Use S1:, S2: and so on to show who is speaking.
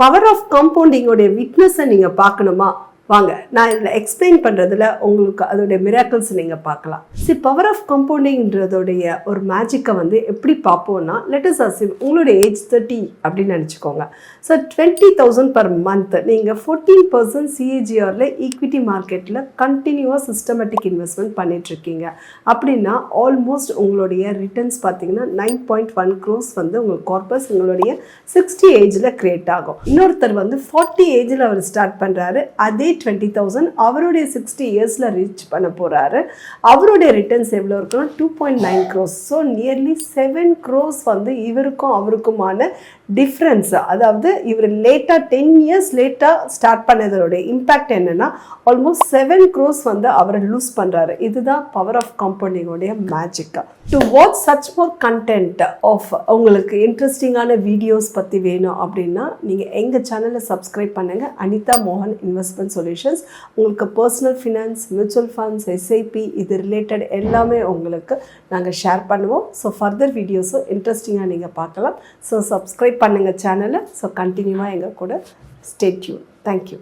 S1: Power of காம்பவுண்டிங்கோடைய விட்னஸை நீங்கள் பார்க்கணுமா? வாங்க, நான் இதில் எக்ஸ்பிளைன் பண்ணுறதுல உங்களுக்கு அதோடைய மிராக்கிள்ஸ் நீங்கள் பார்க்கலாம். பவர் ஆஃப் காம்பவுண்டிங்கிறதோடைய ஒரு மேஜிக்கை வந்து எப்படி பார்ப்போம்னா, லெட் அஸ் அஸ்யூம் உங்களுடைய ஏஜ் 30 அப்படின்னு நினச்சிக்கோங்க. ஸோ 20,000 per month நீங்கள் 14% CAGRல ஈக்விட்டி மார்க்கெட்டில் கண்டினியூவாக சிஸ்டமேட்டிக் இன்வெஸ்ட்மெண்ட் பண்ணிகிட்ருக்கீங்க அப்படின்னா ஆல்மோஸ்ட் உங்களுடைய ரிட்டர்ன்ஸ் பார்த்தீங்கன்னா 9.1 crores வந்து உங்களுக்கு கார்பஸ் உங்களுடைய 60 ஏஜில் கிரியேட் ஆகும். இன்னொருத்தர் வந்து 40 ஏஜில் அவர் ஸ்டார்ட் பண்ணுறாரு, அதே 20,000 அவருடைய 60 இயர்ஸில் ரீச் பண்ண போகிறாரு. அவருடைய ரிட்டர்ன்ஸ் எவ்வளோ இருக்குன்னா 2.9 crores. ஸோ நியர்லி 7 crores வந்து இவருக்கும் அவருக்குமான டிஃப்ரென்ஸ். அதாவது இவர் லேட்டாக 10 years லேட்டாக ஸ்டார்ட் பண்ணதோடைய இம்பேக்ட் என்னென்னா ஆல்மோஸ்ட் 7 crores வந்து அவரை லூஸ் பண்ணுறாரு. இதுதான் பவர் ஆஃப் காம்பவுண்டிங்கோடைய magic. To watch such more content of உங்களுக்கு இன்ட்ரெஸ்டிங்கான வீடியோஸ் பற்றி வேணும் அப்படின்னா நீங்கள் எங்கள் சேனலை சப்ஸ்கிரைப் பண்ணுங்கள். அனிதா மோகன் இன்வெஸ்ட்மெண்ட் சொல்யூஷன்ஸ். உங்களுக்கு personal finance, mutual funds, SIP இது ரிலேட்டட் எல்லாமே உங்களுக்கு நாங்கள் ஷேர் பண்ணுவோம். ஸோ ஃபர்தர் வீடியோஸும் இன்ட்ரெஸ்டிங்காக நீங்கள் பார்க்கலாம். ஸோ சப்ஸ்கிரைப் பண்ணுங்கள் சேனலை. ஸோ கண்டினியூவாக எங்கள் கூட ஸ்டே டியூன். தேங்க்யூ.